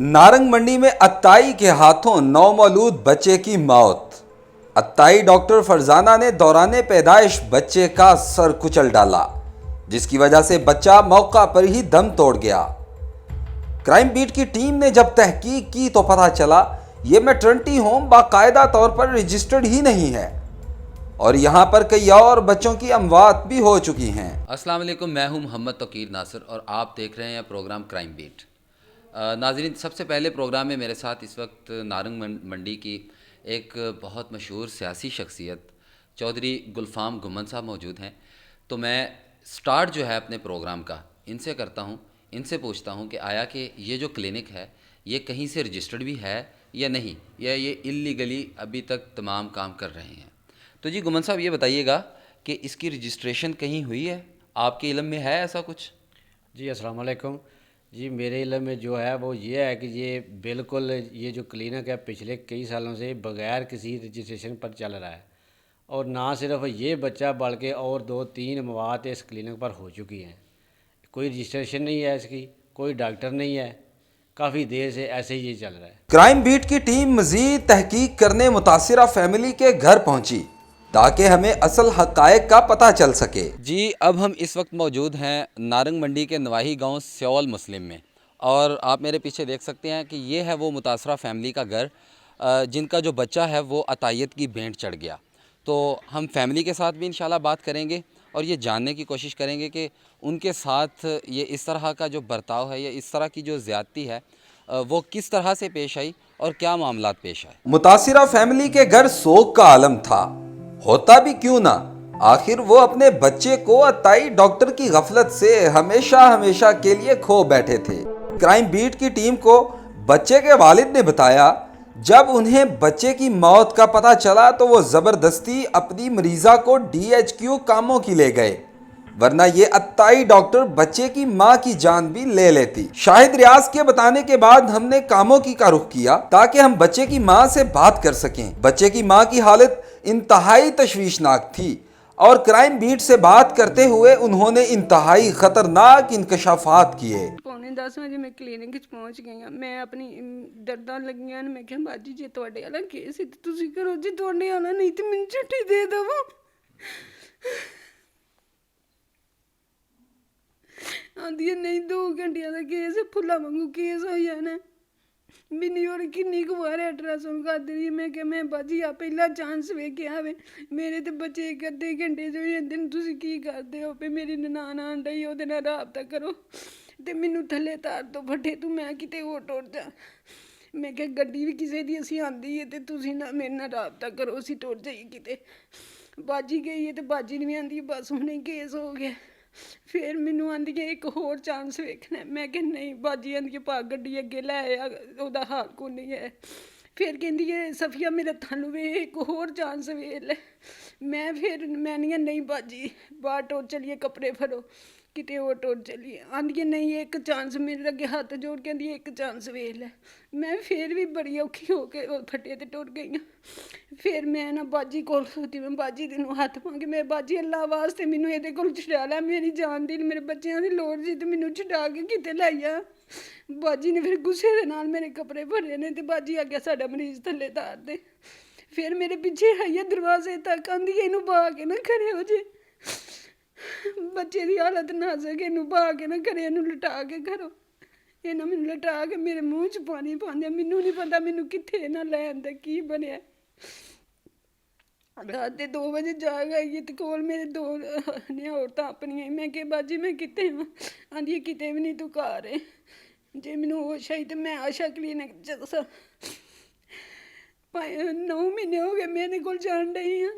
नारंग मंडी में अत्ताई के हाथों नौमौलूद बच्चे की मौत। अत्ताई डॉक्टर फरजाना ने दौराने पैदाइश बच्चे का सर कुचल डाला, जिसकी वजह से बच्चा मौका पर ही दम तोड़ गया। क्राइम बीट की टीम ने जब तहकीक की तो पता चला ये मैटरनिटी होम बाकायदा तौर पर रजिस्टर्ड ही नहीं है और यहाँ पर कई और बच्चों की अमवात भी हो चुकी हैं। अस्सलाम वालेकुम, मैं हूं मोहम्मद तौकीर नासिर और आप देख रहे हैं प्रोग्राम क्राइम बीट। नाज़रीन, सबसे पहले प्रोग्राम में मेरे साथ इस वक्त नारंग मंडी की एक बहुत मशहूर सियासी शख्सियत चौधरी गुलफाम घुमन साहब मौजूद हैं। तो मैं स्टार्ट जो है अपने प्रोग्राम का इनसे करता हूं, इनसे पूछता हूं कि आया कि ये जो क्लिनिक है ये कहीं से रजिस्टर्ड भी है या नहीं, या ये इल्लीगली अभी तक तमाम काम कर रहे हैं। तो जी गुमन साहब, ये बताइएगा कि इसकी रजिस्ट्रेशन कहीं हुई है? आपके इल्म में है ऐसा कुछ? जी अस्सलाम वालेकुम जी, मेरे इल्म में जो है वो ये है कि ये बिल्कुल ये जो क्लिनिक है पिछले कई सालों से बग़ैर किसी रजिस्ट्रेशन पर चल रहा है और ना सिर्फ ये बच्चा बल्कि और 2-3 मवात इस क्लिनिक पर हो चुकी हैं। कोई रजिस्ट्रेशन नहीं है इसकी, कोई डॉक्टर नहीं है, काफ़ी देर से ऐसे ही ये चल रहा है। क्राइम बीट की टीम मजीद तहकीक करने मुतासिरा फैमिली के घर पहुंची ताकि हमें असल हक़ाइक़ का पता चल सके। जी, अब हम इस वक्त मौजूद हैं नारंग मंडी के नवाही गांव स्योल मुस्लिम में, और आप मेरे पीछे देख सकते हैं कि ये है वो मुतासरा फैमिली का घर जिनका जो बच्चा है वो अतायत की भेंट चढ़ गया। तो हम फैमिली के साथ भी इंशाल्लाह बात करेंगे और ये जानने की कोशिश करेंगे कि उनके साथ ये इस तरह का जो बर्ताव है या इस तरह की जो ज़्यादती है वो किस तरह से पेश आई और क्या मामलात पेश आए। मुतासिरा फैमिली के घर सोग का आलम था, होता भी क्यों ना, आखिर वो अपने बच्चे को अत्ताई डॉक्टर की गफलत से हमेशा हमेशा के लिए खो बैठे थे। क्राइम बीट की टीम को बच्चे के वालिद ने बताया जब उन्हें बच्चे की मौत का पता चला तो वो जबरदस्ती अपनी मरीजा को DHQ कामों की ले गए, वरना ये अत्ताई डॉक्टर बच्चे की मां की जान भी ले लेती। शाहिद रियाज के बताने के बाद हमने कामों की का रुख किया ताकि हम बच्चे की मां से बात कर सकें। बच्चे की मां की हालत इंतहाई तशवीशनाक थी और क्राइम बीट से बात करते हुए उन्होंने इंतहाई खतरनाक इंकशाफात किए। 9:45 ਵਜੇ मैं क्लिनिक ਵਿੱਚ पहुंच गई हाँ। मैं अपनी दर्दां लगियां मैं क्या बाजी जे ਤੁਹਾਡੇ ਵਾਲਾ ਕੇਸ ਹੈ ਤੇ ਤੁਸੀਂ ਕਰੋ, ਜੇ ਤੁਹਾਡੇ ਵਾਲਾ ਨਹੀਂ ਤੇ ਮੈਨੂੰ ਛੁੱਟੀ ਦੇ ਦਿਓ। ਆਂਦੀ ਨਹੀਂ 2 ਘੰਟਿਆਂ ਦਾ ਕੇਸ ਹੈ, ਫੁੱਲਾਂ ਵਾਂਗੂ ਕੇਸ ਹੋ ਜਾਣਾ। मैंने और किन्नी को बार अल्ट्रासाउंड कर दी। मैं क्या मैं बाजी आ पहला चांस वेखे आवे, मेरे तो बच्चे 1-2 घंटे जो दिन तुसी की करते हो पे मेरी ननान आन डई ओहदे नाल राबता करो ते मैनू थल्ले तार तो फटे तू मैं किते हो टुर जा। मैं क्या गड्डी भी किसी दी असी आंदी है ते तुसी ना मेरे नाल राबता करो, असी टुर जाइए किते। बाजी गई है तो बाजी नहीं आंदी, बस हुणे केस हो गया। फिर मैनू आंदी है एक होर चांस वेखना। मैं क्या नहीं, बाजी आंदी है पा गड्डी अगे लै आ, ओहदा हाल को नहीं है। फिर कहती है सफिया मेरा थानू वे एक होर चांस वेख ले। मैं नहीं बाजी बाहर टुर चलिए, कपड़े फड़ो किते और टुर चलिए। आंदी है नहीं एक चांस, मेरे अगे हाथ जोड़ के आंदी एक चांस वेख ले। मैं फिर भी बड़ी औखी हो के फटे ते टुर गई हाँ। फिर मैं ना बाजी कोल सोची, मैं बाजी तेनों हथ मांगे, मैं बाजी अल्लाह वास्ते मैनू ये कोल छड़ा लै, मेरी जान दी मेरे बच्चों की लोड़ सी ते मैनू छड़ा के किते लाई आ। बाजी ने फिर गुस्से दे नाल मेरे कपड़े भरे ने ते बाजी आ गया साडा मरीज थल्ले तार दे। फिर मेरे पीछे आई है दरवाजे तक, आंदी इनू बहा के ना खड़े हो जे, बच्चे की हालत नाजुक, इनू बहा के ना खड़े, इनू लटा के करो। ये ना मैनू लटा के मेरे मूँह च पानी पाते, मैनू नहीं पता मैनू कित्थे ना लैन दा की बनया। रात के 2 बजे जाग आई तो कोल मेरे 2 औरतां अपनियां। मैं क्या बाजी मैं किते हाँ? आंदी किते भी नहीं, तू घर है। जे मैनू होश आई तो मैं आशा क्लिनिक च 9 महीने हो गए मेरे को जान रही हाँ।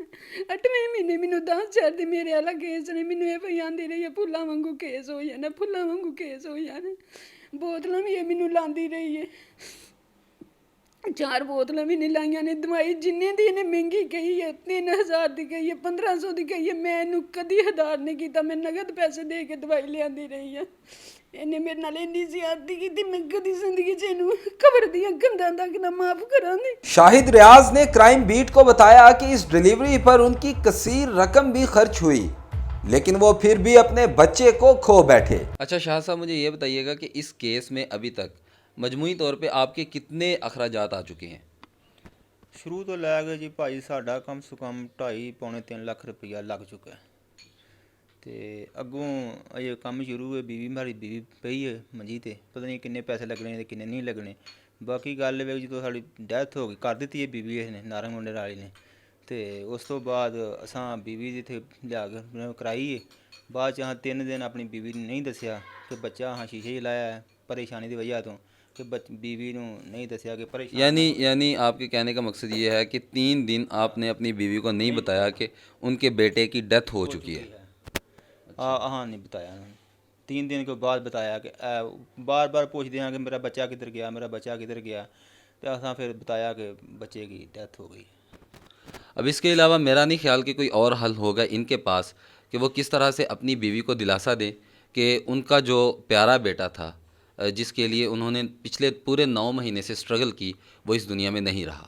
8वें महीने मैनू 10 चढ़ती मेरे वाला केस नहीं, मैनू ये पई आंदी रही है फुल्लां वांगू केस हो जाना, फुल्लां वांगू केस हो जाना। बोतलां भी ये मैनू लांदी रही है, 4 बोतलां भी नहीं लाइया ने। दवाई जिन्ने दी इन्हें महंगी कही है, 3000 की कही है, 1500 की कही है, मैं इनू कदी हदार नहीं किया। मैं नगद पैसे दे के दवाई लियांदी रही है। इन्हें मेरे नाल इन्नी ज़्यादती की मैं कदी जिंदगी च इनू कबर दियां गंदां तक ना माफ करांगी। शाहिद रियाज ने क्राइम बीट को बताया कि इस डिलीवरी पर उनकी कसीर रकम भी खर्च हुई, लेकिन वो फिर भी अपने बच्चे को खो बैठे। अच्छा शाह साहब, मुझे ये बताइएगा कि इस केस में अभी तक मजमूई तौर पे आपके कितने अखराजात आ चुके हैं? ਸ਼ੁਰੂ ਤੋਂ ਲੈ ਕੇ ਜੀ ਭਾਈ ਸਾਡਾ ਕਮ ਸੇ ਕਮ 2.5 ਪੌਣੇ 3 ਲੱਖ ਰੁਪਈਆ ਲੱਗ ਚੁੱਕਾ ਹੈ। ਤੇ ਅੱਗੋਂ ਅਜੇ ਕੰਮ ਸ਼ੁਰੂ ਹੈ। ਬੀਵੀ ਪਈ ਹੈ ਮੰਜੀ ਤੇ, ਪਤਾ ਨਹੀਂ ਕਿੰਨੇ ਪੈਸੇ ਲੱਗਣੇ ਤੇ ਕਿੰਨੇ ਨਹੀਂ ਲੱਗਣੇ। ਬਾਕੀ ਗੱਲ ਵੇ ਜਦੋਂ ਸਾਡੀ ਡੈਥ ਹੋ ਗਈ, ਕਰ ਦਿੱਤੀ ਹੈ ਬੀਵੀ ਇਹਨੇ, ਨਾਰੰਗ ਮੁੰਡੇ ਵਾਲੀ ਨੇ। ਤੇ ਉਸ ਤੋਂ ਬਾਅਦ ਅਸਾਂ ਬੀਵੀ ਦੀ ਇੱਥੇ ਲਿਆ ਕੇ ਕਰਾਈ ਹੈ। ਬਾਅਦ 'ਚ 3 ਦਿਨ ਆਪਣੀ ਬੀਵੀ ਨੂੰ ਨਹੀਂ ਦੱਸਿਆ ਕਿ ਬੱਚਾ ਸ਼ੀਸ਼ੇ 'ਚ ਲਾਇਆ ਹੈ परेशानी की वजह तो, कि बीवी ने नहीं दसिया कि परेशान। यानी आपके कहने का मकसद ये है कि 3 दिन आपने अपनी बीवी को नहीं बताया कि उनके बेटे की डेथ हो चुकी है? हाँ नहीं बताया उन्होंने। 3 दिन के बाद बताया कि बार बार पूछते हैं कि मेरा बच्चा किधर गया, मेरा बच्चा किधर गया। तो असा फिर बताया कि बच्चे की डेथ हो गई। अब इसके अलावा मेरा नहीं ख्याल कि कोई और हल होगा इनके पास कि वो किस तरह से अपनी बीवी को दिलासा दें कि उनका जो प्यारा बेटा था, जिसके लिए उन्होंने पिछले पूरे 9 महीने से स्ट्रगल की, वो इस दुनिया में नहीं रहा।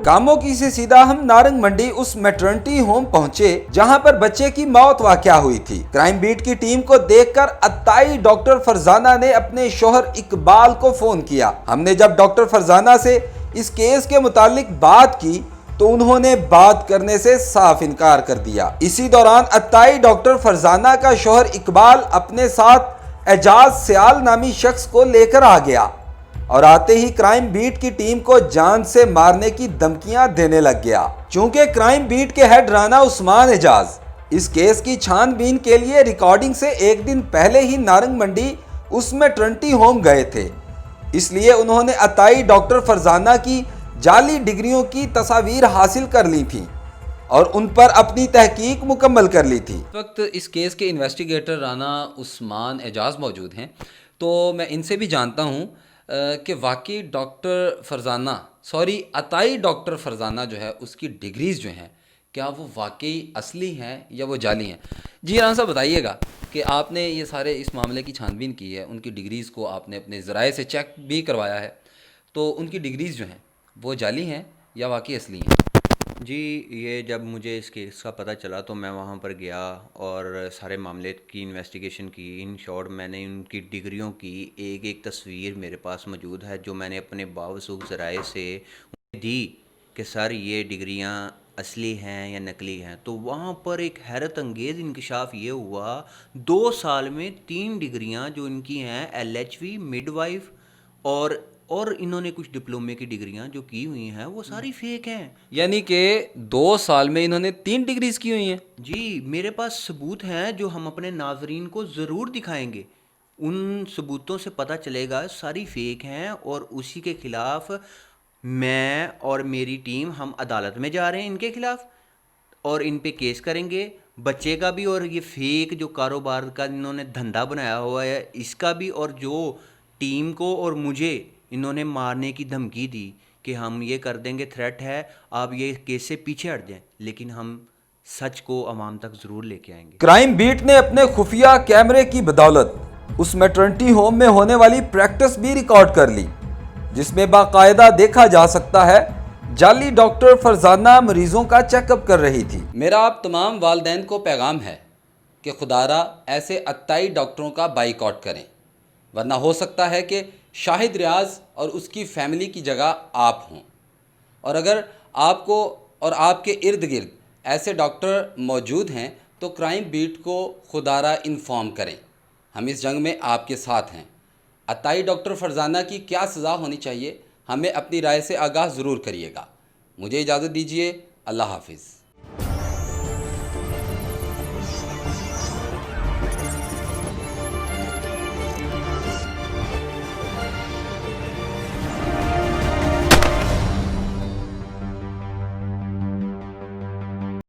कामों की से सीधा हम नारंग मंडी उस मैटरनिटी होम पहुंचे जहां पर बच्चे की मौत वाकया हुई थी। क्राइम बीट की टीम को देखकर अत्ताई डॉक्टर फरजाना ने अपने शोहर इकबाल को फोन किया। हमने जब डॉक्टर फरजाना से इस केस के मुतालिक बात की तो उन्होंने बात करने से साफ इनकार कर दिया। इसी दौरान अत्ताई डॉक्टर फरजाना का शोहर इकबाल अपने साथ एजाज सियाल नामी शख्स को लेकर आ गया और आते ही क्राइम बीट की टीम को जान से मारने की धमकियां देने लग गया। चूंकि क्राइम बीट के हेड राना उस्मान एजाज इस केस की छानबीन के लिए रिकॉर्डिंग से एक दिन पहले ही नारंग मंडी उस मैटरनिटी होम गए थे, इसलिए उन्होंने अताई डॉक्टर फरजाना की जाली डिग्रियों की तस्वीर हासिल कर ली थी और उन पर अपनी तहकीक मुकम्मल कर ली थी। इस वक्त इस केस के इन्वेस्टिगेटर राना उस्मान एजाज मौजूद हैं, तो मैं इनसे भी जानता हूं कि वाकई अताई डॉक्टर फरजाना जो है उसकी डिग्रीज़ जो हैं क्या वो वाकई असली हैं या वो जाली हैं? जी राना साहब बताइएगा कि आपने ये सारे इस मामले की छानबीन की है, उनकी डिग्रीज़ को आपने अपने ज़राए से चेक भी करवाया है, तो उनकी डिग्रीज़ जो हैं वो जाली हैं या वाकई असली हैं? जी, ये जब मुझे इस केस का पता चला तो मैं वहाँ पर गया और सारे मामले की इन्वेस्टिगेशन की। इन शॉर्ट मैंने उनकी डिग्रियों की एक एक तस्वीर मेरे पास मौजूद है जो मैंने अपने बावसूख ज़राए से दी कि सर ये डिग्रियाँ असली हैं या नकली हैं। तो वहाँ पर एक हैरत अंगेज़ इंकशाफ ये हुआ, 2 साल में 3 डिग्रियाँ जो इनकी हैं LHV, मिडवाइफ और इन्होंने कुछ डिप्लोमे की डिग्रियां जो की हुई हैं वो सारी फेक हैं। यानी कि 2 साल में इन्होंने 3 डिग्रीज की हुई हैं? जी, मेरे पास सबूत हैं जो हम अपने नाजरीन को ज़रूर दिखाएंगे। उन सबूतों से पता चलेगा सारी फेक हैं और उसी के ख़िलाफ़ मैं और मेरी टीम हम अदालत में जा रहे हैं इनके ख़िलाफ़ और इन पे केस करेंगे, बच्चे का भी और ये फेक जो कारोबार का इन्होंने धंधा बनाया हुआ है इसका भी, और जो टीम को और मुझे इन्होंने मारने की धमकी दी कि हम ये कर देंगे, थ्रेट है, आप ये केस से पीछे हट जाएं, लेकिन हम सच को आवाम तक ज़रूर लेके आएंगे। क्राइम बीट ने अपने खुफिया कैमरे की बदौलत उस मैटरनिटी होम में होने वाली प्रैक्टिस भी रिकॉर्ड कर ली, जिसमें बाकायदा देखा जा सकता है जाली डॉक्टर फरजाना मरीजों का चेकअप कर रही थी। मेरा आप तमाम वालिदैन को पैगाम है कि खुदारा ऐसे अत्ताई डॉक्टरों का बाइकआउट करें, वरना हो सकता है कि शाहिद रियाज और उसकी फैमिली की जगह आप हों। और अगर आपको और आपके इर्द गिर्द ऐसे डॉक्टर मौजूद हैं तो क्राइम बीट को खुदारा इन्फॉर्म करें, हम इस जंग में आपके साथ हैं। अताई डॉक्टर फरजाना की क्या सज़ा होनी चाहिए, हमें अपनी राय से आगाह ज़रूर करिएगा। मुझे इजाज़त दीजिए, अल्लाह हाफिज़।